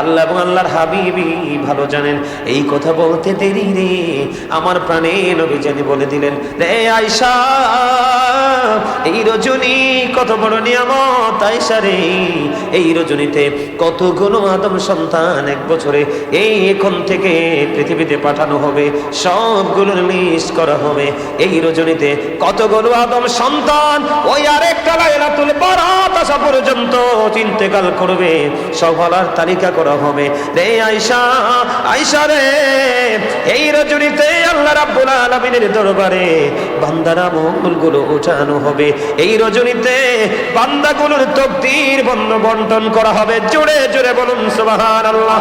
আল্লাহ এবং আল্লাহর হাবিবই ভালো জানেন। এই কথা বলতে দেরি রে আমার প্রাণে নবী জানি বলে দিলেন, রে আয়েশা, এই রজনী কত বড় নিয়ামত আয়েশা রে। এই রজনীতে কতগুলো আদম সন্তান এক বছরে এই এখন থেকে পৃথিবীতে পাঠানো হবে, সবগুলোর লিস্ট করা হবে। এই রজনীতে কতগুলো আদম সন্তান ওই আরেকটা লাইলাতুল বারাত আসা পর্যন্ত ইন্তেকাল করবে, সবার তালিকা করা হবে। রে আয়েশা, আয়েশা রে, এই রজনীতে আল্লাহ রাব্বুল আলামিনের দরবারে বান্দার আমলগুলো উঠানো হবে। এই রজনীতে বান্দাগুলোর তাকদীর বন্টন করা হবে। জোরে জোরে বলুন সুবহানাল্লাহ।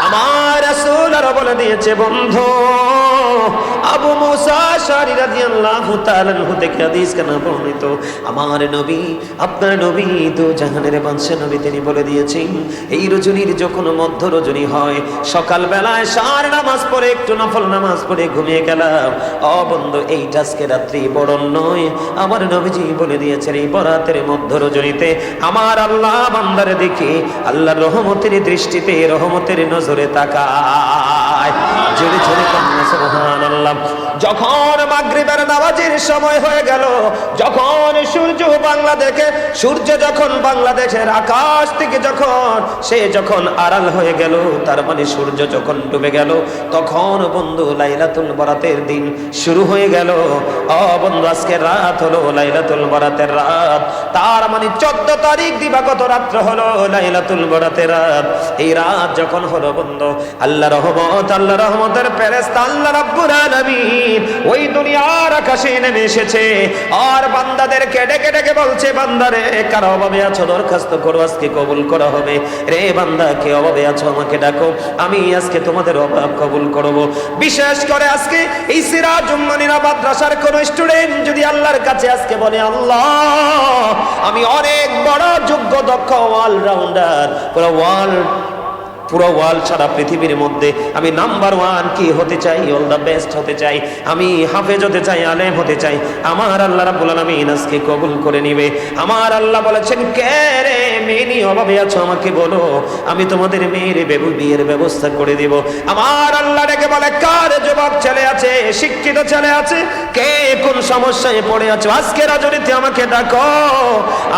আমার রাসূল আর বলে দিয়েছে, বন্ধু আবু মুসা আশআরী রাদিয়াল্লাহু তাআলা আনহু থেকে হাদিস কেন বর্ণিত, আমার নবী আপনার নবী তো জাহানের বাদশা নবী, তিনি বলে দিয়েছেন এই রজনীর যখন মধ্য রজনী হয়, সকাল বেলায় সার নামাজ পড়ে একটু নফল নামাজ পড়ে ঘুমিয়ে গেলাম, ও বন্ধু এইটা আজকে রাত্রি বরণ নয়। আমার নবীজি বলে দিয়েছেন এই বরাতের মধ্য রজনীতে আমার আল্লাহ বান্দারে দেখে আল্লাহর রহমতের দৃষ্টিতে, রহমতের নজরে তাকায়। জোরে জোরে কান্না সুবহানাল্লাহ। যখন মাগরিবের নামাজের সময় হয়ে গেল, যখন সূর্য যখন বাংলাদেশের আকাশ থেকে যখন আড়াল হয়ে গেল, তার মানে সূর্য যখন ডুবে গেল, তখন বন্ধু লাইলাতুল বরাতের দিন শুরু হয়ে গেল। ও বন্ধু, আজকে রাত হলো লাইলাতুল বরাতের রাত, তার মানে 14 তারিখ দিবাগত রাত্র হলো লাইলাতুল বরাতের রাত। এই রাত যখন হলো বন্ধু, আল্লাহ রহমতের ফেরেশতা আল্লাহ রাব্বুল আলামিন ওই দুনিয়ার আকাশে নেমে এসেছে আর বান্দাদেরকে ডেকে ডেকে বলছে, বান্দারে কার অভাবে আছো দরখাস্ত করো, আজকে কবুল করা হবে। রে বান্দা, কে অভাবে আছো আমাকে ডাকো, আমি আজকে তোমাদের অভাব কবুল করব। বিশেষ করে আজকে এই সিরাজুল মুনিরা মাদ্রাসার কোন স্টুডেন্ট যদি আল্লাহর কাছে আজকে বলে, আল্লাহ আমি অনেক বড় যোগ্য দক্ষ অলরাউন্ডার, পুরো ওয়ার্ল্ড সারা পৃথিবীর মধ্যে আমি নাম্বার 1 কি হতে চাই, অল দ্য বেস্ট হতে চাই, আমি হাফেজ হতে চাই, আলেম হতে চাই, আমার আল্লাহ রাব্বুল আলামিন আজকে কবুল করে নিবে। আমার আল্লাহ বলেছেন, কে রে মেয়ে নিয়ে অভাবে আছো আমাকে বলো, আমি তোমাদের মেয়ের বিয়ের ব্যবস্থা করে দিব। আমার আল্লাহ ডেকে বলে, কার যুবক ছেলে আছে, শিক্ষিত ছেলে আছে, কে কোন সমস্যায় পড়ে আছো আজকে রজনীতে আমাকে ডাকো,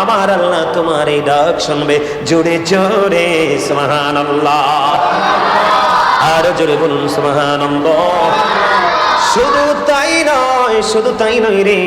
আমার আল্লাহ তোমার এই ডাক শুনবে। জোরে জোরে সুবহানাল্লাহ, আর জোরে বলুন সুবহানাল্লাহ। শুধু তাই নয় রে,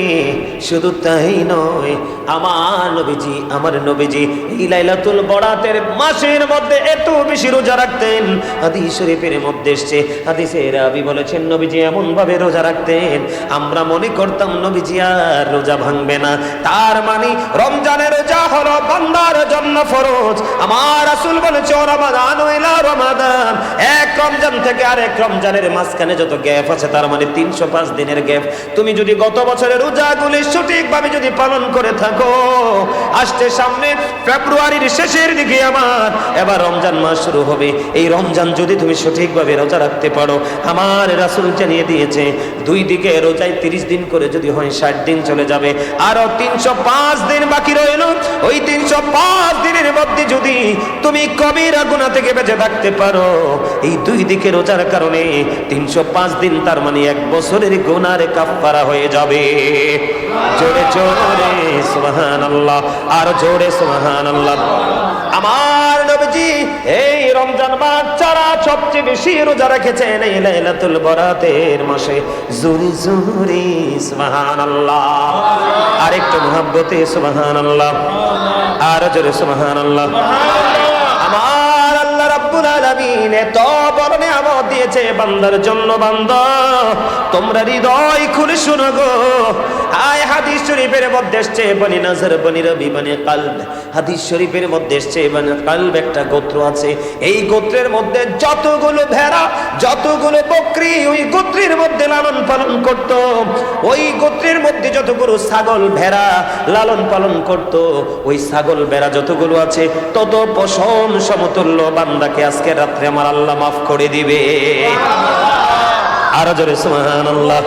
শুধু তাই নয়, আমার নবীজি এই লাইলাতুল বরাতের মাসের মধ্যে এত বেশি রোজা রাখতেন। হাদিস শরীফের মধ্যে এসেছে, হাদিসে রাবী বলেছেন নবীজি এমন ভাবে রোজা রাখতেন আমরা মনে করতাম নবীজি আর রোজা ভাঙবে না। তার মানে রমজানের রোজা হলো বান্দার জন্য ফরজ। আমার রাসূল বলেছে, রমাদান ইলা রমাদান, এক রমজান থেকে আরেক রমজানের মাঝখানে যত গ্যাপ আছে, তার মানে 305 দিনের গ্যাপ। তুমি যদি গত বছরের রোজাগুলি সঠিকভাবে যদি পালন করে থাকো, আসছে সামনে ফেব্রুয়ারির শেষের দিকে আমার এবার রমজান মাস শুরু হবে, এই রমজান যদি তুমি সঠিকভাবে রোজা রাখতে পারো, আমার রাসূল জানিয়ে দিয়েছে 2 দিকে রোজায় 30 দিন করে যদি হয় 60 দিন চলে যাবে, আরো 305 দিন বাকি রইল। ওই 305 দিনের মধ্যে যদি তুমি কবিরা গুনাহ থেকে বেঁচে থাকতে পারো, এই 2 দিকে রোজার কারণে 305 দিন, তার মানে 1 বছরের গুনার কাফারা হয়ে যাবে। জোরে জোরে সুবহানাল্লাহ, আর জোরে সুবহানাল্লাহ। আমার নবীজি এই রমজান মাস ছাড়া সবচেয়ে বেশি রোজা রেখেছেন এই লাইলাতুল বরাতের মাসে। জোরে জোরে সুবহানাল্লাহ, আর একটু মুহাব্বতে সুবহানাল্লাহ, আর জোরে সুবহানাল্লাহ। আমার আল্লাহ রাব্বুল আলামিন এত বড় নিয়ামত দিয়েছে বান্দার জন্য। বান্দা তোমরা হৃদয় খুলে শুনো গো, আয় হাদিস শরীফের মধ্যে এসেছে বনি নাজর, বনি রবি, বনি কালব। হাদিস শরীফের মধ্যে এসেছে বনি কালব একটা গোত্র আছে, এই গোত্রের মধ্যে যতগুলো ভেড়া, যতগুলো বকরি ওই গোত্রের মধ্যে লালন পালন করত, ওই গোত্রের মধ্যে যতগুলো ছাগল ভেড়া লালন পালন করত, ওই ছাগল ভেড়া যতগুলো আছে তত পশম সমতুল্য বান্দাকে আজকে রাত্রে আমার আল্লাহ মাফ করে দিবে। আর জোরে সুবহানাল্লাহ।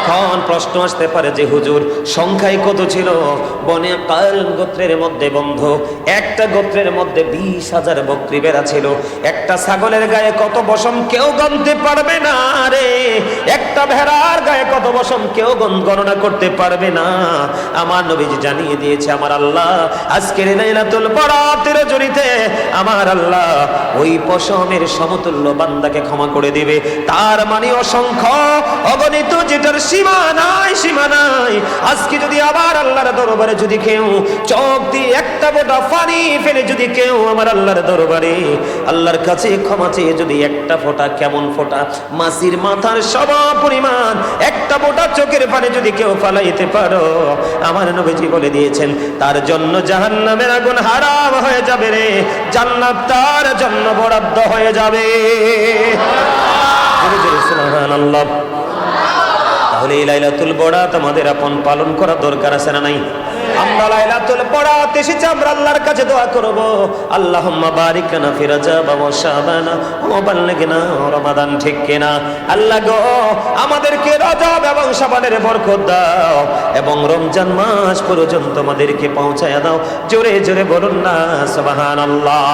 এখন প্রশ্ন আসতে পারে যে হুজুর সংখ্যায় কত ছিল? বনে কাল গোত্রের মধ্যে বন্ধু একটা গোত্রের মধ্যে 20,000 বকরি ভেড়া ছিল। একটা ছাগলের গায়ে কত বসম কেউ গণতে পারবে না রে। একটা ভেড়ার গায়ে কত বসম কেউ গণনা করতে পারবে না। আমার নবীজি জানিয়ে দিয়েছে আমার আল্লাহ আজকের লাইলাতুল বরাতের জড়িতে আমার আল্লাহ ওই পশমের সমতুল্য বান্দাকে ক্ষমা করে দিবে। তার মানে অসংখ্য অগণিত, যেটার সীমা নাই, সীমা নাই। আজকে যদি আবার আল্লাহর দরবারে যদি কেউ চোখ দিয়ে একটা ফোঁটা পানি ফেলে যদি কেউ আমার আল্লাহর দরবারে আল্লাহর কাছে ক্ষমা চেয়ে যদি একটা ফোঁটা, কেমন ফোঁটা, মাছির মাথার সম পরিমাণ একটা ফোঁটা চোখের পানি যদি কেউ ফালাইতে পারো, আমার নবীজি বলে দিয়েছেন তার জন্য জাহান্নামের আগুন হারাম হয়ে যাবে রে, জান্নাত তার জন্য বরাদ্দ হয়ে যাবে। সুবহানাল্লাহ। তাহলে এই লাইলাতুল বরাত আমাদের আপন পালন করা দরকার আছে না নাই? আমরা লাইলাতুল বরাত এসেছি, আমরা আল্লাহর কাছে দোয়া করব, আল্লাহুম্মা বারিক লানা ফি রাজাব ওয়া শাবান ওয়া বাল্লিগনা রমাদান। ঠিক কিনা? আল্লাহ গো আমাদেরকে রজব এবং শাবানের বরকত দাও এবং রমজান মাস পর্যন্ত আমাদেরকে পৌঁছায়া দাও। জোরে জোরে বলুন না সুবহানাল্লাহ,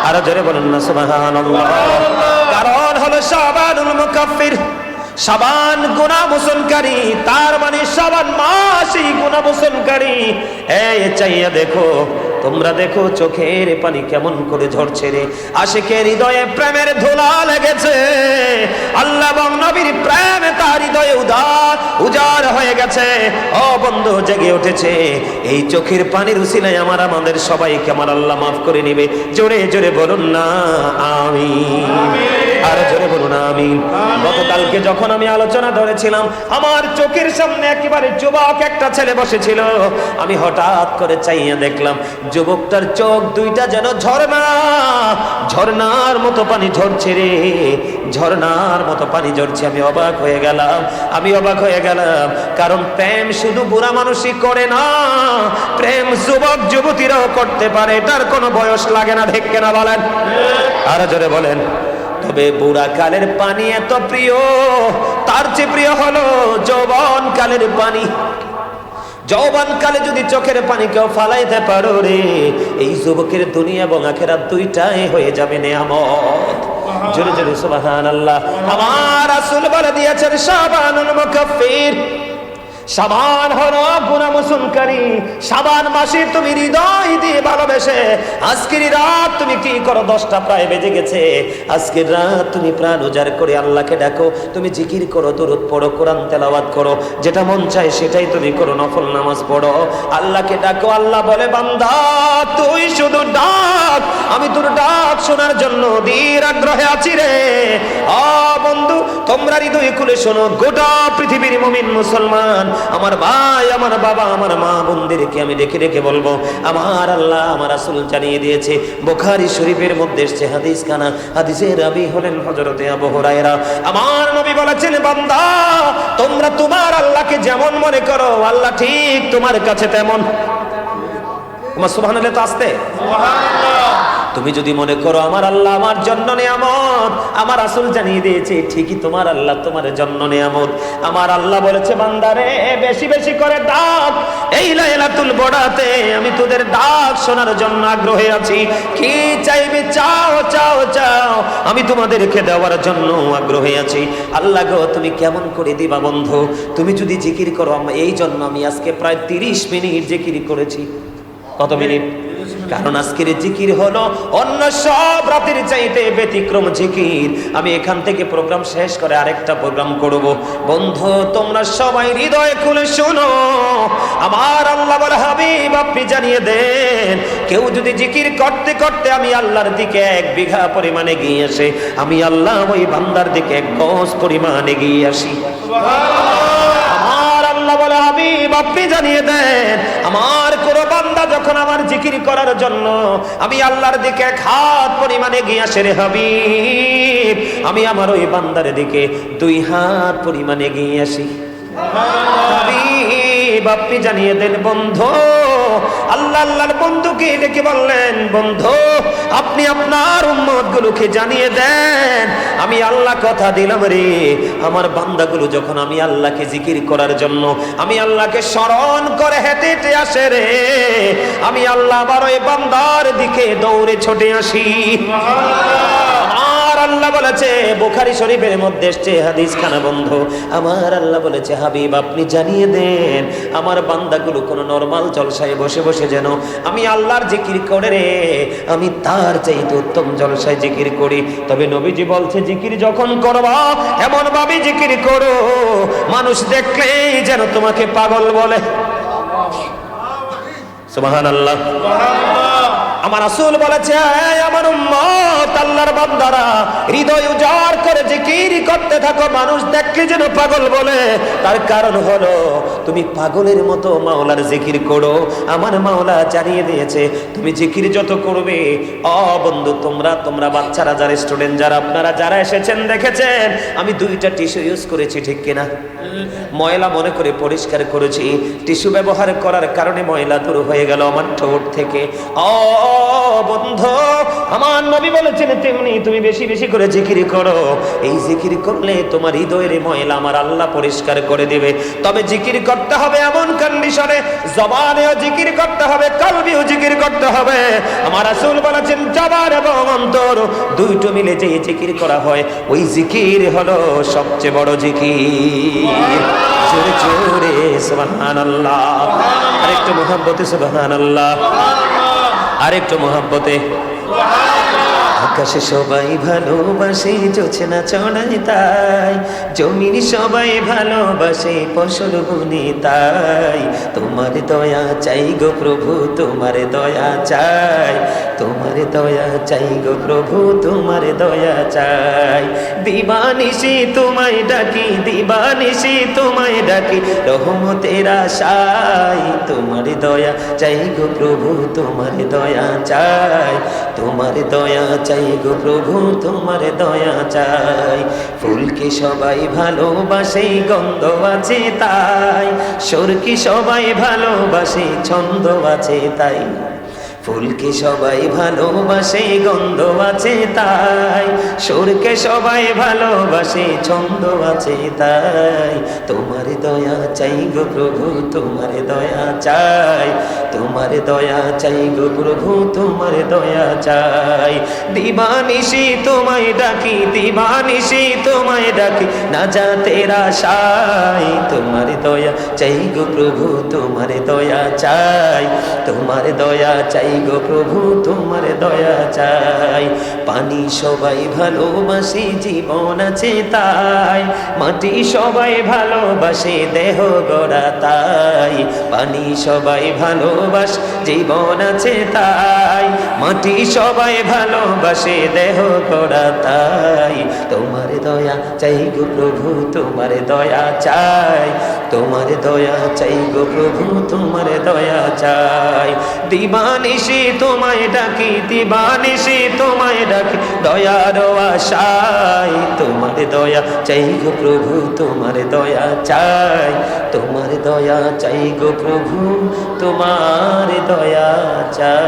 আর জোরে বলুন না সুবহানাল্লাহ। কারণ হলো শাবানুল মুকাফফির, শাবান গুনাহ মোচনকারী, তার মানে শাবান মাসই গুনাহ মোচনকারী। এই চাইয়া দেখো, তোমরা দেখো চোখের পানি কেমন করে ঝরছে রে। আশিকের হৃদয়ে প্রেমের ধুলা লেগেছে, আল্লাহ এবং নবীর প্রেমে তার হৃদয়ে উজাড় হয়ে গেছে। ও বন্ধু জেগে উঠেছে, এই চোখের পানির উসিলায় আমাদের সবাইকে আমার আল্লাহ মাফ করে নিবে। জোরে জোরে বলুন না আমিন, আর জোরে বলুন আমিন। গতকালকে যখন আমি আলোচনা ধরেছিলাম, আমার চোখের সামনে একেবারে যুবক একটা ছেলে বসেছিল। আমি হঠাৎ করে চাইয়া দেখলাম যুবকটার চোখ দুইটা যেন ঝর্ণার মতো পানি ঝরছে রে, ঝর্ণার মতো পানি ঝরছে। আমি অবাক হয়ে গেলাম, কারণ প্রেম শুধু বুড়া মানুষই করে না, প্রেম যুবক যুবতীরাও করতে পারে, এটার কোনো বয়স লাগে না। ঠিক কিনা বলেন? আর জোরে বলেন। তবে বুড়া কালের পানি এত প্রিয়, তার চেয়ে প্রিয় হলো যৌবন কালের পানি। যৌবন কালে যদি চোখের পানি কেউ ফালাইতে পারো রে, এই যুবকের দুনিয়া এবং আখিরাত দুইটাই হয়ে যাবে নেয়ামত। জোরে জোরে সুবহানাল্লাহ। আমার রাসূল বলে দিয়েছেন শাবানুল মুকাফফির, শাবান হলো গুনাহ মোচনকারী। শাবান মাসে তুমি হৃদয় দিয়ে ভালোবেসে আজকের রাত তুমি কি করো? 10টা প্রায় বেজে গেছে। আজকের রাত তুমি প্রাণ উজাড় করে আল্লাহকে ডাকো, তুমি জিকির করো, দরুদ পড়ো, কোরআন তেলাওয়াত করো, যেটা মন চায় সেটাই তুমি করো, নফল নামাজ পড়ো, আল্লাহকে ডাকো। আল্লাহ বলে বান্দা তুই শুধু ডাক, আমি তোর ডাক শোনার জন্য অধীর আগ্রহে আছি রে। বন্ধু তোমরা হৃদয় খুলে শোনো, গোটা পৃথিবীর মুমিন মুসলমান, আমার ভাই, আমার বাবা, আমার মা বোনদেরকে আমি ডেকে ডেকে বলবো, আমার আল্লাহ আমার রাসূল জানিয়ে দিয়েছে, বুখারী শরীফের মধ্যে এসেছে হাদিস খানা, হাদিসের রাবী হলেন হযরতে আবু হুরায়রা। আমার নবী বলেছেন বান্দা তোমরা তোমার আল্লাহকে যেমন মনে করো, আল্লাহ ঠিক তোমার কাছে তেমন। তোমার সুবহানাল্লাহ তো আসতে সুবহানাল্লাহ। তুমি যদি মনে করো আমার আল্লাহ আমার জন্য নিয়ামত, আমার রাসূল জানিয়ে দিয়েছে ঠিকই তোমার আল্লাহ তোমার জন্য নিয়ামত। আমার আল্লাহ বলেছে বান্দারে বেশি বেশি করে ডাক, এই লাইলাতুল বরাতে আমি তোদের ডাক শোনার জন্য আগ্রহী আছি। কি চাইবে চাও চাও চাও, আমি তোমাদেরকে দেওয়ার জন্য আগ্রহী আছি। আল্লাহ গো তুমি কেমন করে দিবা বন্ধু? তুমি যদি জিকির করো, এই জন্য আমি আজকে প্রায় 30 মিনিট জিকির করেছি। কত মিনিট? কারণ আজকের জিকির হলো অন্য সব রাতের চাইতে ব্যতিক্রম জিকির। আমি এখান থেকে প্রোগ্রাম শেষ করে আরেকটা প্রোগ্রাম করব। বন্ধু তোমরা সবাই হৃদয় খুলে শোনো, আমার আল্লাহ বলে হাবিব আপনি জানিয়ে দেন, কেউ যদি জিকির করতে করতে আমি আল্লাহর দিকে 1 বিঘা পরিমাণে এগিয়ে আসে, আমি আল্লাহ ওই বান্দার দিকে 1 গজ পরিমাণ এগিয়ে আসি। বলে হাবিব আপনি জানিয়ে দেন, আমার কোন বান্দা যখন আমার জিকির করার জন্য আমি আল্লাহর দিকে 1 হাত পরিমাণে এগিয়ে আসে রে হাবিব, আমি আমার ওই বান্দার দিকে 2 হাত পরিমাণে এগিয়ে আসি। হাবিব আপনি জানিয়ে দেন বন্ধু আল্লাহ আল্লাহর বন্ধুকে ডেকে বললেন, বন্ধু আপনি আপনার উম্মতগুলোকে জানিয়ে দেন, আমি আল্লাহ কথা দিলাম রে, আমার বান্দাগুলো যখন আমি আল্লাহকে জিকির করার জন্য, আমি আল্লাহকে স্মরণ করে হেঁটে হেঁটে আসে রে, আমি আল্লাহ আবার ওই বান্দার দিকে দৌড়ে ছুটে আসি। আমার আল্লাহ বলেছে, বুখারী শরীফের মধ্যে এসেছে হাদিস খানা বন্ধ, আমার আল্লাহ বলেছে, হাবিব আপনি জানিয়ে দেন আমার বান্দাগুলো কোনো নরমাল জলসায় বসে বসে যেন আমি আল্লাহর জিকির করে রে, আমি তার চাইতে উত্তম জলসায় জিকির করি। তবে নবীজি বলছে, জিকির যখন করবা এমন ভাবে জিকির করো মানুষ দেখলেই যেন তোমাকে পাগল বলে। সুবহানাল্লাহ। আমার রাসূল বলেছে, আমার উম্মত আল্লাহর বান্দারা হৃদয় উজাড় করে জিকির করতে থাকো, মানুষ দেখলে যেন পাগল বলে। তার কারণ হলো তুমি পাগলের মতো মাওলার জিকির করো। আমার মাওলা জানিয়ে দিয়েছে, তুমি জিকির যত করবে, বন্ধু তোমরা বাচ্চারা যারা স্টুডেন্ট যারা আপনারা যারা এসেছেন দেখেছেন আমি 2টা টিস্যু ইউজ করেছি, ঠিক কিনা? ময়লা মনে করে পরিষ্কার করেছি, টিস্যু ব্যবহার করার কারণে ময়লা দূর হয়ে গেল আমার ঠোঁট থেকে। বন্ধু আমার নবী বলেছেন, তেমনি তুমি বেশি বেশি করে জিকির করো। এই জিকির করলে তোমার হৃদয়ের ময়লা আমার আল্লাহ পরিষ্কার করে দিবে। তবে জিকির করতে হবে এমন কন্ডিশনে, জবানেও জিকির করতে হবে, কলবেও জিকির করতে হবে। আমার রাসূল বলেছেন, জবান এবং অন্তর দুটো মিলে যে জিকির করা হয় ওই জিকির হলো সবচেয়ে বড় জিকির। জোরে জোরে সুবহানাল্লাহ, আরেকটু মুহাব্বতে সুবহানাল্লাহ, আরেকটু মুহাব্বতে। আকাশে সবাই ভালোবাসে জোছনা চড়ায় তাই, জমিন সবাই ভালোবাসে ফসল বুনে তাই, তোমার দয়া চাই গো প্রভু, তোমার দয়া চাই, তোমার দয়া চাই গো প্রভু, তোমার দয়া চাই। দিবানিশি তোমায় ডাকি, দিবানিশি তোমায় ডাকি, রহমতের আশায়, তোমার দয়া চাই গো প্রভু, তোমার দয়া চাই, তোমার দয়া চাই গো প্রভু, তোমার দয়া চাই। ফুলকে সবাই ভালোবাসে গন্ধ আছে তাই, সুরকে সবাই ভালোবাসে ছন্দ আছে তাই, ফুলকে সবাই ভালোবাসে গন্ধ আছে তাই, সুরকে সবাই ভালোবাসে ছন্দ আছে তাই, তোমার দয়া চাই গো প্রভু, তোমার দয়া চাই, তোমার দয়া চাই গো প্রভু, তোমার দয়া চাই। দিবানিশি তোমায় ডাকি, দিবানিশি তোমায় ডাকি, না জাতের আশায়, তোমার দয়া চাই গো প্রভু, তোমার দয়া চাই, তোমার দয়া চাই গো প্রভু, তোমার দয়া চাই। পানি সবাই ভালোবাসে জীবন আছে তাই, মাটি সবাই ভালোবাসে দেহ গড়া তাই, পানি সবাই ভালোবাসে জীবন আছে তাই, মাটি সবাই ভালোবাসে দেহ গড়া তাই, তোমার দয়া চাই গো প্রভু, তোমার দয়া চাই, তোমার দয়া চাই গো প্রভু, তোমার দয়া চাই। দিবানিশি তোমায় ডাকি, দিবানিশি তোমায় ডাকি, দয়ার আশায়, তোমার দয়া চাই গো প্রভু, তোমার দয়া চাই, তোমার দয়া চাই গো প্রভু, তোমার দয়া চাই।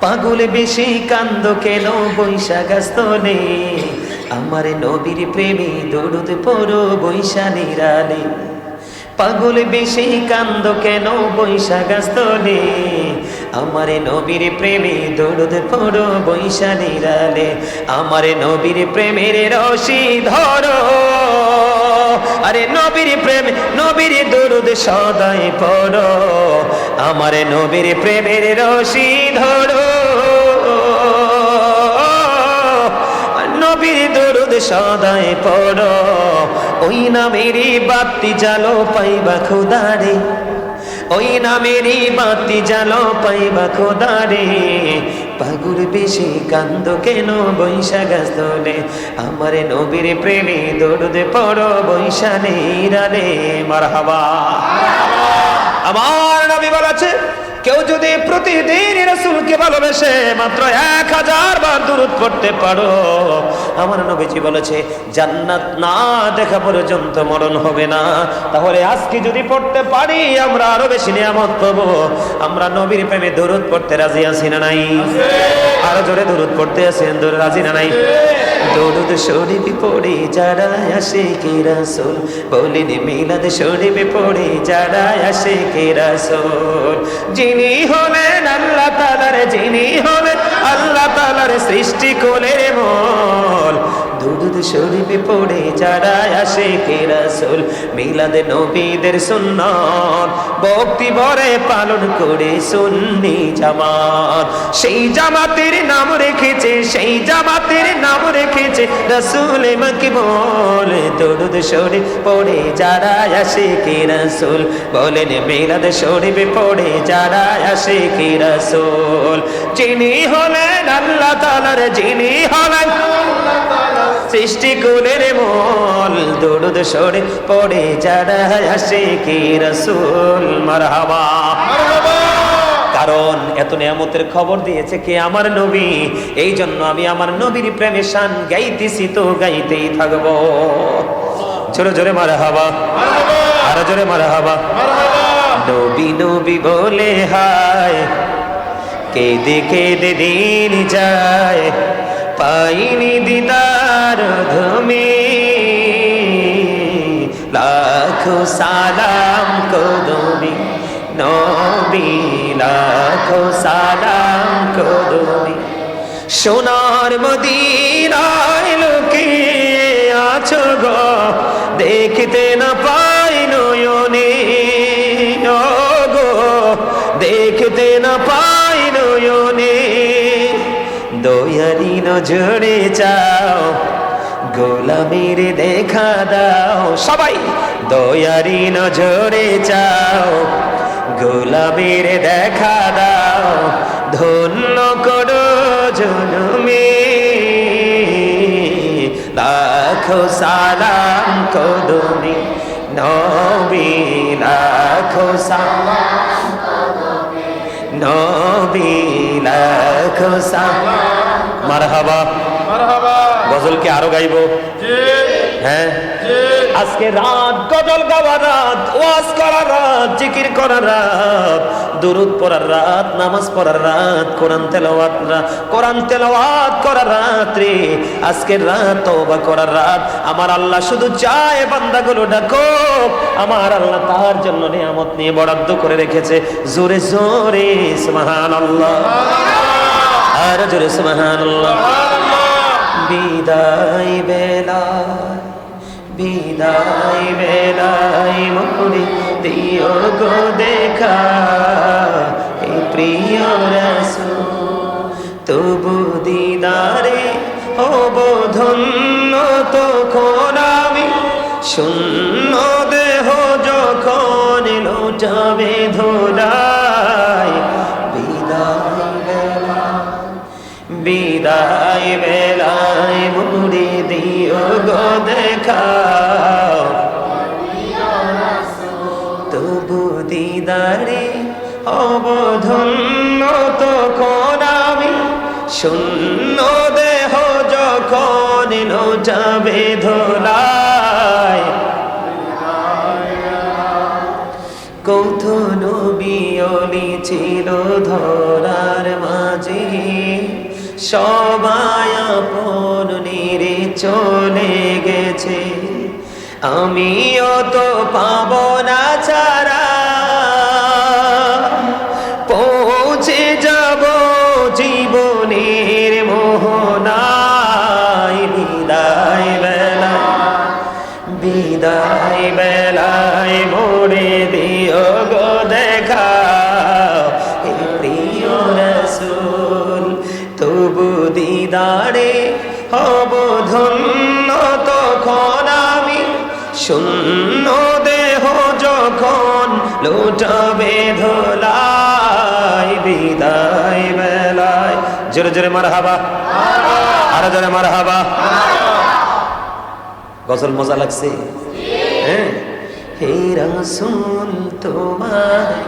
পাগল বেশি কান্দ কেন বৈশাখ স্তনে, আমার নবীর প্রেমে দরুদ পড়ো বৈশা নিরালে, পাগল বেশি কান্দ কেন বৈশাখ স্তনে, আমার নবীর প্রেমে দরুদ পড়ো বৈশা নিরালে, আমার নবীর প্রেমের রশি ধরো, আরে নবীর প্রেম নবীর দরুদ সদাই পড়ো, আমার নবীর প্রেমের রশি ধরো, নবীর দরুদ সদাই পড়ো, ওই নামেরই বাতি জালো পাইবা খোদারে, ওই নামেরই বাতি জালো পাইবা খোদারে, পাগুর বেশি কান্দ কেন বৈশা গাছ তোলে আমার নবীর প্রেমে দরুদ পড়ো বৈশা নিরালে মারহাবা। আমার নবী বলেছে কেউ যদি প্রতিদিন রাসূলকে ভালোবেসে মাত্র 1000 বার দুরূদ পড়তে পারো, আমার নবীজি বলেছে জান্নাত না দেখা পর্যন্ত মরণ হবে না। তাহলে আজকে যদি পড়তে পারি আমরা আরো বেশি নিয়ামত পাবো। আমরা নবীর প্রেমে দুরূদ পড়তে রাজি আছি না নাই? আরো জোরে দুরূদ পড়তে আছেন, রাজি না নাই? দরুদ শরীফ পড়ে যারা আশিকে রাসূল বলেন মিলাদ শরীফ পড়ে যারা আশিকে রাসূল যিনি হলেন আল্লাহ তাআলার, যিনি হলেন আল্লাহ তাআলার সৃষ্টি কোলের মূল। দরুদ শরীফ পড়ে যারা আশিকে রাসূল মিলাদ নবীদের সুন্নাত ভক্তি ভরে পালন করে সুন্নি জামাত। সেই জামাতের নাম রেখেছে, সেই জামাতের নাম রেখেছে রাসূল মাকবুল। দরুদ শরীফ পড়ে যারা আশিকে রাসূল বলেন মিলাদ শরীফ পড়ে যারা আশিকে রাসূল যিনি হলেন আল্লাহ তাআলার, যিনি হলেন সৃষ্টি কোলের মূল। দরুদ শরীফ পড়ে যারা আশিকে রাসূল মারহাবা। কারণ এত নিয়ামতের খবর দিয়েছে কে? আমার নবী। এই জন্য আমি আমার নবীর প্রেমে শান গাইতেছি তো গাইতেই থাকবো। জোরে জোরে মারহাবা, আরো জোরে মারহাবা। নবী নবী বলে হায় কেঁদে কেঁদে দিন যায় পাইনি দিদার ধমি লাখো সালাম কদমি নবী লাখো সালাম কদমি। সোনার মদিনায় লুকিয়ে আছো গো দেখতে না পাই নয়নে, ও গো দেখতে না পাই নয়নে। দয়ারি নজরে চাও গোলামির দেখা দাও, সবাই দয়ারি নজরে চাও গোলামির দেখা দাও। ধন্য করো জনমে লাখো সালাম কদমি নবী লাখো সালাম নবী লাখো সালাম। মারহাবা মারহাবা। গজল কি আরো গাইবো? হ্যাঁ, আজকে রাত গজল গাওয়ার রাত, ওয়াজ করার রাত, জিকির করার রাত, দুরূদ পড়ার রাত, নামাজ পড়ার রাত, কোরআন তেলাওয়াত করার রাত রে। আজকের রাত তওবা করার রাত। আমার আল্লাহ শুধু চায় বান্দাগুলো ডাকো। আমার আল্লাহ তার জন্য নিয়ামত নিয়ে বরাদ্দ করে রেখেছে। জোরে জোরে সুবহানাল্লাহ, আর জোরে সুবহানাল্লাহ। বিদায় বেলায়, বিদায় বেলায় মোরে দিও গো দেখা হে প্রিয় রাসূল। তবু দিদারে হব ধন্য তখন আমি, শূন্য দেহ যখন লুটাবে ধুলায়। বিদায় বেলায় মোরে দিও গো দেখা তবু দিদারে অবধন্য তখন আমি, শূন্য দেহ যখন লুটাবে ধুলায়। কত নবী ওলি ছিল ধরার মাঝে, সবাই আপন নিরে চলে গেছে। আমিও তো পাব না ছাড়া, পৌঁছে যাব জীবনের মোহনায়। বিদায় বেলায়, বিদায় বেলায় মোরে দিও গো দেখা হে প্রিয় রাসূল। তবু দিদারে হব ধন্য তখন আমি, শূন্য দেহ যখন লুটাবে ধুলায়। বিদায় বেলায় জোরে জোরে মারহাবা, আরো জোরে মারহাবা। গজল মজা লাগছে? হ্যাঁ। হে রাসূল তোমায়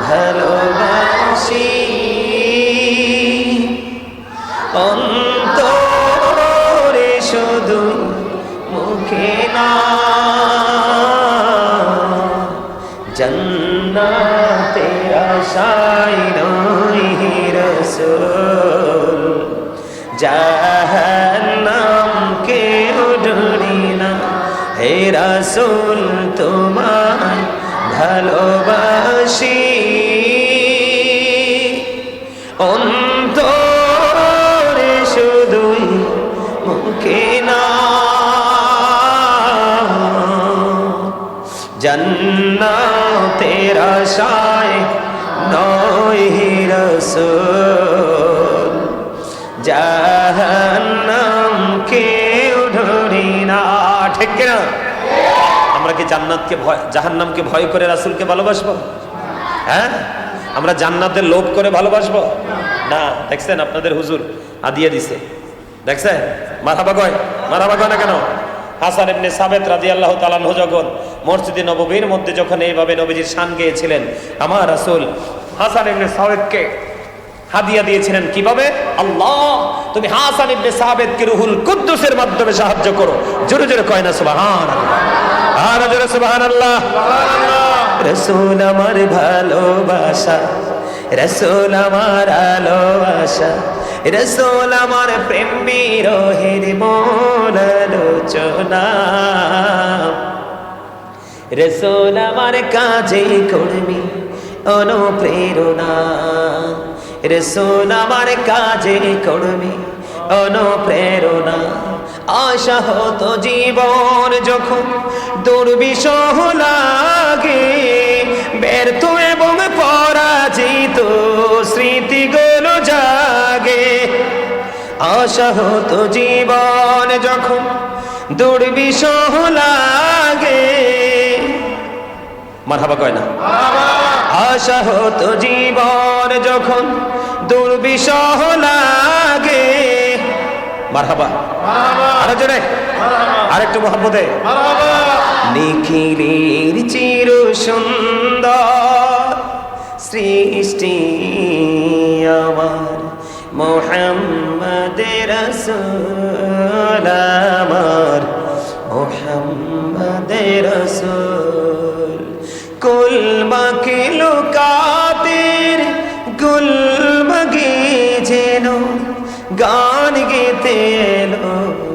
ভালোবাসি, অন্তরে শুধু মুখে না, জান্নাতে আশায় নই রাসূল, জাহান্নাম কেউ ডরি না। হে রাসূল তোমায় ভালোবাসি, অন্তরে শুধুই মুখে না, জান্নাতের আশায় নই রাসূল, জাহান্নাম কেউ ডরি না। ঠিক কিনা? আমরা কি জান্নাতকে ভয়, জাহান্নামকে ভয় করে রাসূলকে ভালোবাসবো? হ্যাঁ, আমরা জান্নাতের লোভ করে ভালোবাসবো না। দেখছেন আপনাদের হুজুর হাদিয়া দিছে, দেখছেন? মারহাবা কয়, মারহাবা কয় না কেন? হাসান ইবনে সাবিত রাদিয়াল্লাহু তাআলা আনহু যখন মসজিদে নববীর মধ্যে যখন এইভাবে নবীজির শান গেয়েছিলেন, আমার রাসূল হাসান ইবনে সাবিতকে হাদিয়া দিয়েছিলেন কিভাবে? আল্লাহ তুমি হাসান ইবনে সাবিতকে রুহুল কুদ্দুসের মাধ্যমে সাহায্য করো। জোরে জোরে কয় না সুবহানাল্লাহ, আর জোরে সুবহানাল্লাহ। রাসূল আমার ভালোবাসা, রাসূল আমার ভালোবাসা, রাসূল আমার প্রেম বিরহের মূল আলোচনা, রাসূল আমার কাজে কর্মী অনুপ্রেরণা, রাসূল আমার কাজে কর্মী অনুপ্রেরণা। আশা হতো জীবন যখন দুর্বিষহ লাগে, ব্যর্থ এবং পরাজিত স্মৃতিগুলো জাগে। আশা হতো জীবন যখন দুর্বিষহ লাগে, মারহাবা কয় না? আশা হতো জীবন যখন দুর্বিষহ লাগে, মারহাবা, আরো জোরে, আরেকটু মোহাম্মদে। নিখিলের চির সুন্দর সৃষ্টি আমার মুহাম্মদের রাসূল, আমার মুহাম্মদের রাসূল। কুল মাখলুকাতের গুলমগে যেন গান গেতে এলো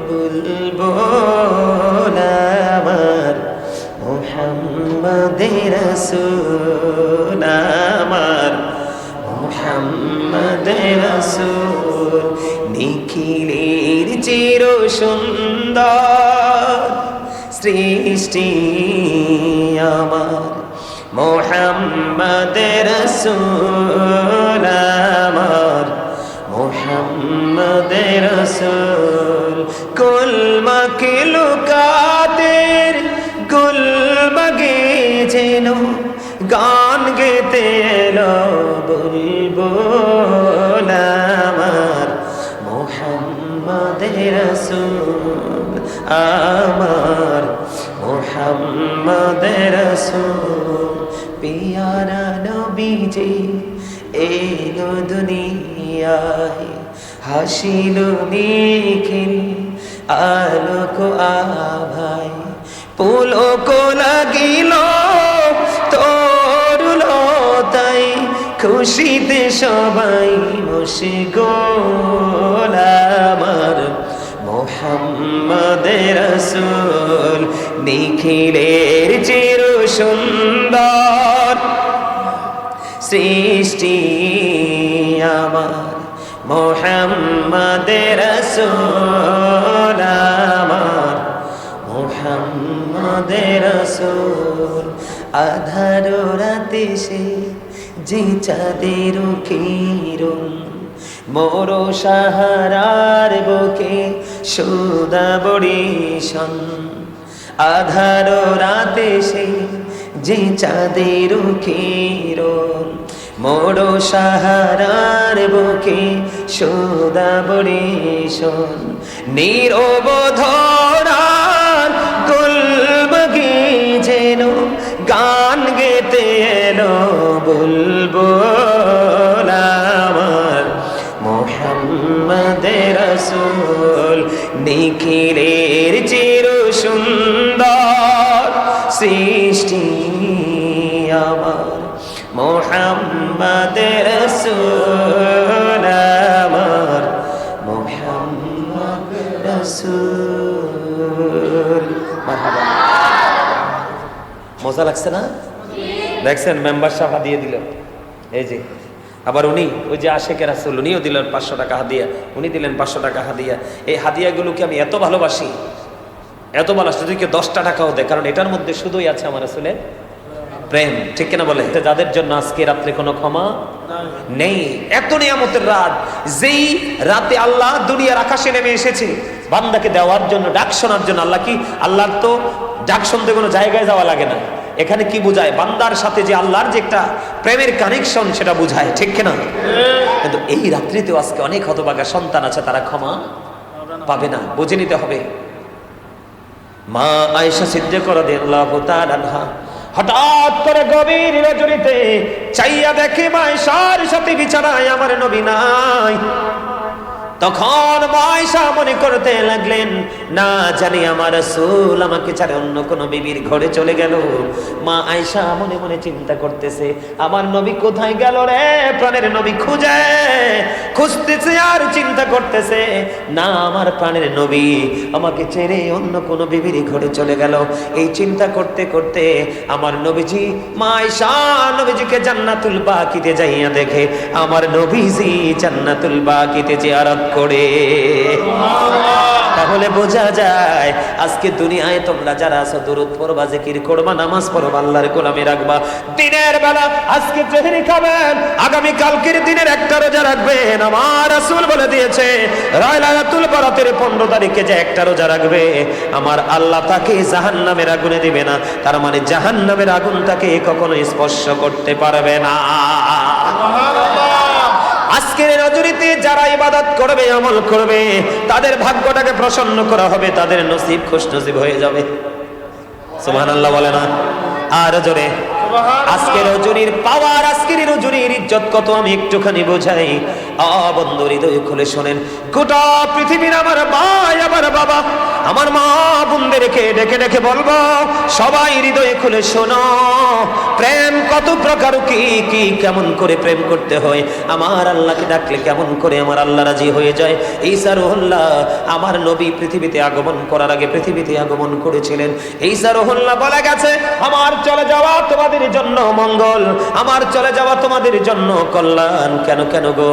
বুলবুল, আমার মুহাম্মদের রাসূল, আমার মুহাম্মদের রাসূল। নিখিলের চির সুন্দর সৃষ্টি আমার মুহাম্মদের রাসূল, আমার মুহাম্মদের রাসূল। কুল মাখলুকাতের গুলমগে যেন গান গেতে এলো বুলবুল, আমার মুহাম্মদের রাসূল, আমার মুহাম্মদের রাসূল। পিয়ারা নবীজি এলো দুনিয়ায়, হাসিল নিখিল আলোক আভায়, পুলক লাগিল তরুলতাই, খুশিতে সবাই মশগুল, আমার মুহাম্মদের রাসূল। নিখিলের চির সুন্দর সৃষ্টি আমার মুহাম্মদের রাসূল, আমার মুহাম্মদের রাসূল। আধার রাতে সে যে চাঁদের কিরণ, মোর সাহারার বুকে সুদা বরিশন। আধার রাতে সে যে চাঁদের কিরণ, মোড়ো সাহারার বুকে সদা বরিশন নীরব ধরার গুলবগি যেন গান গেতে এলো বুলবুল আমার মুহাম্মদের রাসূল নিখিলের চির সুন্দর সৃষ্টি আমার মুহাম্মদের রাসূল আমার মুহাম্মদ রাসূল মারহাবা। মজা লাগছে না? দেখছেন মেম্বার সাহেব হাদিয়া দিল, এই যে আবার উনি ওই যে আশেকে রাসূল উনিও দিলেন 500 টাকা হাদিয়া, উনি দিলেন 500 টাকা হাদিয়া। এই হাদিয়াগুলোকে আমি এত ভালোবাসি, এত ভালোবাসি যদি কেউ 10টা টাকাও দেয়, কারণ এটার মধ্যে শুধুই আছে আমার রাসূলের প্রেম, ঠিক কিনা বলে? যাদের জন্য আজকে রাত্রে কোনো ক্ষমা নেই। এত নিয়ামতের রাত, যেই রাতে আল্লাহ দুনিয়ার আকাশে নেমে এসেছে বান্দাকে দেওয়ার জন্য, ডাক শোনার জন্য। আল্লাহ কি, আল্লাহর তো ডাক শুনতে কোনো জায়গায় যাওয়া লাগে না। এখানে কি বুঝায়? বান্দার সাথে যে আল্লাহর যে একটা প্রেমের কানেকশন, সেটা বুঝায়, ঠিক কিনা? কিন্তু এই রাত্রিতেও আজকে অনেক হতভাগা সন্তান আছে, তারা ক্ষমা পাবে না, বুঝে নিতে হবে। মা আয়েশা সিদ্দিকা রাদিয়াল্লাহু তাআলা আনহা হঠাৎ করে গভীর রজনীতে চাইয়া দেখে মা আয়েশার সাথে বিছানায় আমার নবী নাই। তখন মা আয়েশা মনে করতে লাগলেন, না জানি আমার রাসূল আমাকে ছেড়ে অন্য কোন বিবির ঘরে চলে গেল। মা আয়েশা মনে মনে চিন্তা করতেছে, আমার নবী কোথায় গেল রে? প্রাণের নবী খুঁজতেছে আর চিন্তা করতেছে, না আমার প্রাণের নবী আমাকে ছেড়ে অন্য কোন বিবির ঘরে চলে গেল। এই চিন্তা করতে করতে আমার নবীজি, মা আয়েশা নবীজিকে জান্নাতুল বাকিতে যাইয়া দেখে আমার নবীজি জান্নাতুল বাকিতে জিয়ারত করে। তাহলে বোঝা যায় আজকে দুনিয়ায় তোমরা যারা আছো দরুদ পড়বা, জিকির করবা, নামাজ পড়বা, আল্লাহর গোলামি রাখবা, দিনের বেলা আজকে সেহরি খাবেন, আগামী কালকের দিনের একটা রোজা রাখবেন। আমার রাসূল বলে দিয়েছে লাইলাতুল বরাতের 15 তারিখে যে একটা রোজা রাখবে আমার আল্লাহ তাকে জাহান্নামের আগুনে দিবে না। তার মানে জাহান্নামের আগুন তাকে কখনো স্পর্শ করতে পারবে না। আজকের রজনীতে যারা ইবাদত করবে, আমল করবে, তাদের ভাগ্যটাকে প্রসন্ন করা হবে, তাদের নসিব খুশনসিব হয়ে যাবে। সুবহানাল্লাহ বলে না আর জোরে? আজকের রজনীর পাওয়ার, আজকের রজনীর ইজ্জত কত আমি একটুখানি বোঝাই। বন্ধু হৃদয় খুলে শোনেন, গোটা পৃথিবীর আমার ভাই, আমার বাবা, আমার মা বোনদেরকে ডেকে ডেকে বলবো, সবাই হৃদয়ে খুলে শোনো, প্রেম কত প্রকার, কি কি কেমন করে প্রেম করতে হয়, আমার আল্লাহকে ডাকলে কেমন করে আমার আল্লাহ রাজি হয়ে যায়। ঈসা রুহুল্লাহ আমার নবী পৃথিবীতে আগমন করার আগে পৃথিবীতে আগমন করেছিলেন। ঈসা রুহুল্লাহ বলে গেছে, আমার চলে যাওয়া তোমাদের জন্য মঙ্গল, আমার চলে যাওয়া তোমাদের জন্য কল্যাণ। কেন কেন গো?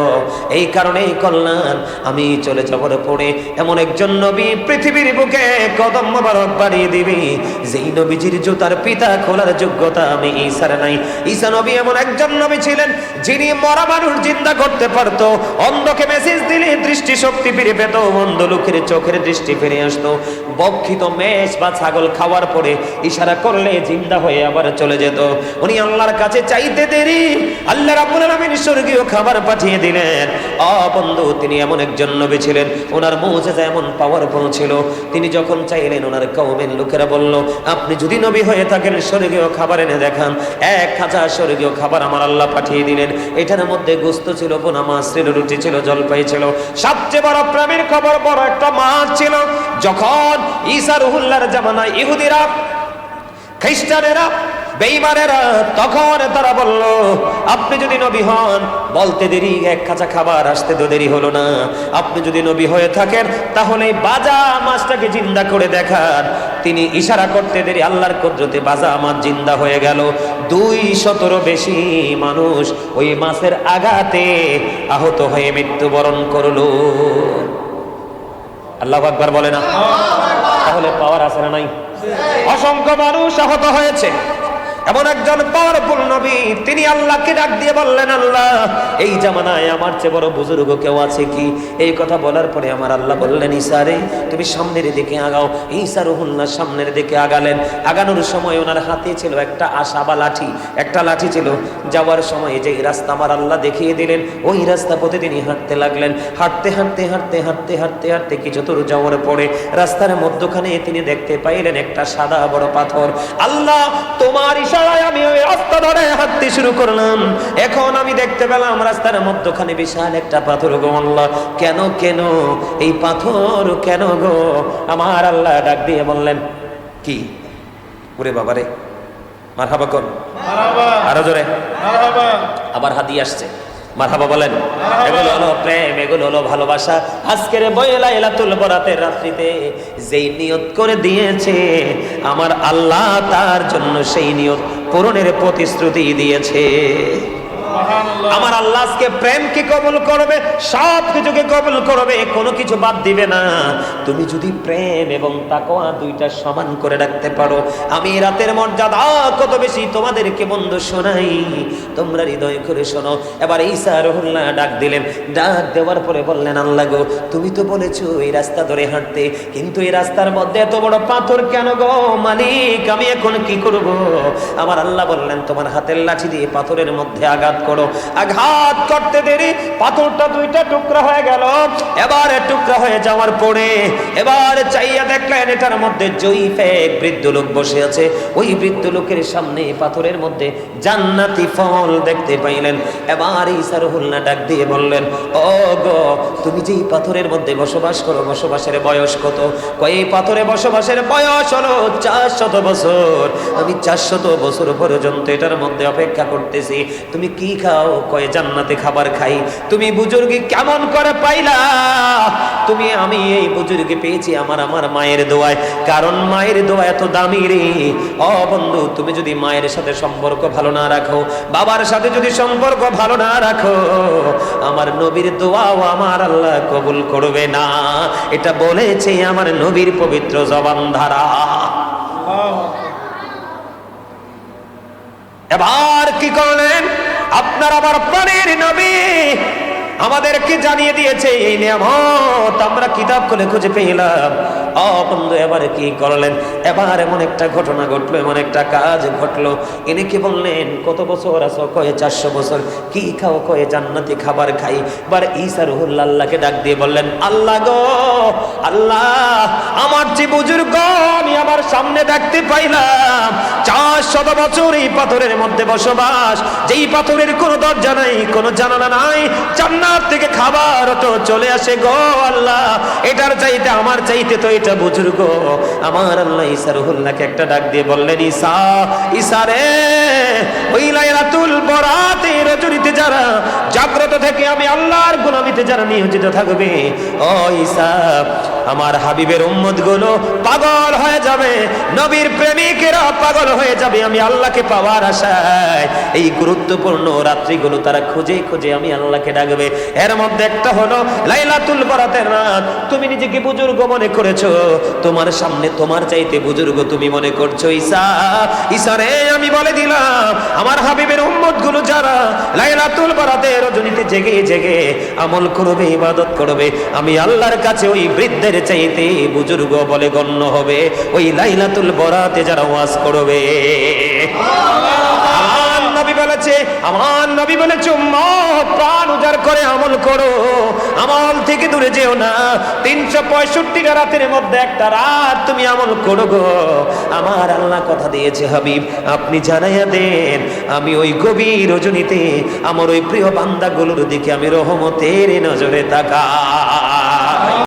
এই কারণেই কল্যাণ, আমি চলে যাওয়ার পরে এমন একজন নবী পৃথিবীর বুকে কদম মোবারক বাড়িয়ে দিবি, যেই নবীজির জুতার পিতা খোলার যোগ্যতা আমি ঈসার নাই। ঈসা নবী এমন একজন নবী ছিলেন যিনি মরা মানুষ জিন্দা করতে পারতো, অন্ধকে মেসেজ দিলে দৃষ্টি শক্তি ফিরে পেত, অন্ধ লোকের চোখের দৃষ্টি ফিরে আসতো, বক্ষিত মেষ বা ছাগল খাওয়ার পরে ইশারা করলে জিন্দা হয়ে আবার চলে যেত। উনি আল্লাহর কাছে চাইতে দেরি আল্লাহ রাব্বুল আলামিন স্বর্গীয় খাবার পাঠিয়ে দিলেন। বন্ধু, তিনি এমন একজন নবী ছিলেন, ওনার মুজিজা এমন পাওয়ারফুল ছিল, তিনি যখন চাইলেন ওনার কওমের লোকেরা বলল, আপনি যদি নবী হয়ে থাকেন স্বর্গীয় খাবার এনে দেখান। 1000 স্বর্গীয় খাবার আমার আল্লাহ পাঠিয়ে দিলেন। এটার মধ্যে গোশত ছিল, বোনা মাছ ছিল, রুটি ছিল, জলপাই ছিল, সবচেয়ে বড় প্রেমের খবর বড় একটা মাছ ছিল। যখন ঈসা রুহুল্লাহর জামানায় ইহুদিরা, খ্রিস্টানেরা, বেঈমানেরা, তখন তারা বলল, আপনি যদি নবী হন, বলতে দেরি 1 কাঁচা খাবার আসতে তো দেরি হলো না, আপনি যদি নবী হয়ে থাকেন তাহলে বাজা মাছটাকে জিন্দা করে দেখান। তিনি ইশারা করতে দেরি আল্লাহর কুদরতে বাজা মাছ জিন্দা হয়ে গেল। 200 বেশি মানুষ ওই মাছের আঘাতে আহত হয়ে মৃত্যুবরণ করলো। আল্লাহু আকবার বলে না? তাহলে পাওয়ার আছে না নাই? অসংখ্য মানুষ আহত হয়েছে, এমন একজন পাওয়ারফুল নবী, তিনি আল্লাহকে ডাক দিয়ে বললেন, আল্লাহ এই জামানায় আমার চেয়ে বড় বুজুর্গ কেউ আছে কি? এই কথা বলার পরে আমার আল্লাহ বললেন, ঈসা রে তুমি সামনের দিকে আগাও। ঈসা রুহুল্লাহ সামনের দিকে আগালেন। আগানোর সময় ওনার হাতে ছিল একটা আশা বা লাঠি, একটা লাঠি ছিল। যাওয়ার সময় যে রাস্তা আমার আল্লাহ দেখিয়ে দিলেন, ওই রাস্তা পথে তিনি হাঁটতে লাগলেন। হাঁটতে হাঁটতে হাঁটতে হাঁটতে হাঁটতে হাঁটতে কিছু দূর যাওয়ার পরে রাস্তার মধ্যখানে তিনি দেখতে পাইলেন একটা সাদা বড় পাথর। আল্লাহ তোমার ইশারায় আমি ওই রাস্তা ধরে হাঁটতে শুরু করলাম। এখন আমি দেখতে পেলাম রাস্তার মধ্যখানে বিশাল একটা পাথর গো আল্লাহ। কেন কেন এই পাথর কেন গো? আমার আল্লাহ ডাক দিয়ে বললেন, কি ওরে বাবারে, মারহাবা কোন, আরো জোরে মারহাবা। আবার হাদিয়া আসছে, মারহাবা বলেন। এগুলো হলো প্রেম, এগুলো হলো ভালোবাসা। আজকের লাইলাতুল বরাতের রাত্রিতে যেই নিয়ত করে দিয়েছে আমার আল্লাহ, তার জন্য সেই নিয়ত পূরণের প্রতিশ্রুতি দিয়েছে। আমার আল্লাহ আজকে প্রেমকে কবুল করবে, সব কিছুকে কবুল করবে, কোনো কিছু বাদ দিবে না। তুমি যদি প্রেম এবং তাকওয়া দুইটা সমান করে রাখতে পারো, আমি রাতের মর্যাদা কত বেশি তোমাদেরকে বন্ধু শোনাই, তোমরা হৃদয় করে শোনো। এবার ঈসা রুহুল্লাহ ডাক দিলেন। ডাক দেওয়ার পরে বললেন, আল্লাহ গো তুমি তো বলেছো এই রাস্তা ধরে হাঁটতে, কিন্তু এই রাস্তার মধ্যে এত বড় পাথর কেন গো মালিক? আমি এখন কি করব? আমার আল্লাহ বললেন, তোমার হাতের লাঠি দিয়ে পাথরের মধ্যে আঘাত করো। আঘাত করতে দেরি পাথরটা দুইটা টুকরা হয়ে গেল। এবারে টুকরা হয়ে যাওয়ার পরে এবার চাইয়া দেখলেন এটার মধ্যে জয়ীফ এক বৃদ্ধ লোক বসে আছে। ওই বৃদ্ধ লোকের সামনে পাথরের মধ্যে জান্নাতি ফল দেখতে পাইলেন। এবার ঈসা রুহুল্লাহ ডাক দিয়ে বললেন, ও গো তুমি যে পাথরের মধ্যে বসবাস করো, বসবাসের বয়স কত? কয় এই পাথরে বসবাসের বয়স হলো 400 বছর। আমি 400 বছর পর্যন্ত এটার মধ্যে অপেক্ষা করতেছি। তুমি কি খাও? কয় জান্নাতে খাবার খাই। তুমি বুজুর্গি কেমন করে পাইলা? তুমি আমি এই বুজুর্গি পেয়েছি আমার মায়ের দোয়ায়, কারণ মায়ের দোয়া এত দামি রে। ও বন্ধু, তুমি যদি মায়ের সাথে সম্পর্ক ভালো না রাখো, বাবার সাথে যদি সম্পর্ক ভালো না রাখো, আমার নবীর দোয়াও আমার আল্লাহ কবুল করবে না। এটা বলেছে আমার নবীর পবিত্র জবান ধারা। এবার কি করলেন? আপনার আমার প্রাণের নবী আমাদেরকে জানিয়ে দিয়েছে এই নিয়ামত, আমরা কিতাব খুলে খুঁজে পেলাম। ও বন্ধু, এবারে কি করলেন? এবার এমন একটা ঘটনা ঘটলো, এমন একটা কাজ ঘটলো। ইনি কি বললেন, কত বছর আছো? কয়ে 400 বছর। কি খাও? কয়ে জান্নাতি খাবার খাই। এবার ঈসা রুহুল্লাহ আল্লাহকে ডাক দিয়ে বললেন, আল্লাহ গো আল্লাহ, আমার যে বুজুর্গ আমি আমার সামনে দেখতে পাইলাম 400 বছর এই পাথরের মধ্যে বসবাস, যেই পাথরের কোনো দরজা নাই, কোনো জানালা নাই, জান্নাত থেকে খাবার তো চলে আসে গো আল্লাহ। এটার চাইতে আমার চাইতে তো এটা বুজুর্গ। আমার আল্লাহ ঈসা রুহুল্লাহকে একটা ডাক দিয়ে বললেন, ঈসা ঈসা রে, ওই লাইলাতুল বরাতের রজনীতে যারা জাগ্রত থেকে আমি আল্লাহর গোলামিতে যারা নিয়োজিত থাকবে, ও ঈসা আমার হাবিবের উম্মত গুলো পাগল হয়ে যাবে, নবীর প্রেমিকেরা পাগল হয়ে যাবে আমি আল্লাহকে পাওয়ার আশায়। এই গুরুত্বপূর্ণ রাত্রিগুলো তারা খুঁজে খুঁজে আমি আল্লাহকে ডাকবে। এর মধ্যে একটা হলো লাইলাতুল বরাতের রাত। তুমি নিজেকে বুজুর্গ মনে করেছো, তোমার সামনে তোমার চাইতে বুজুর্গ তুমি মনে করছো। ঈসা ঈসা রে, আমি বলে দিলাম আমার হাবিবের উম্মত গুলো যারা লাইলাতুল বরাতের রজনীতে জেগে জেগে আমল করবে, ইবাদত করবে, আমি আল্লাহর কাছে ওই বৃদ্ধের চাইতে বুজুর্গ বলে গণ্য হবে ওই লাইলাতুল বরাতে যারা ওয়াজ করবে। আমার নবী বলেছে উম্মত প্রাণ উজাড় করে আমল করো, আমল থেকে দূরে যেও না। 365টা রাতের মধ্যে একটা রাত তুমি আমল করো গো। আমার আল্লাহ কথা দিয়েছে, হাবিব আপনি জানাইয়া দেন আমি ওই গভীর রজনীতে আমার ওই প্রিয় বান্দাগুলোর দিকে আমি রহমতের নজরে তাকাই।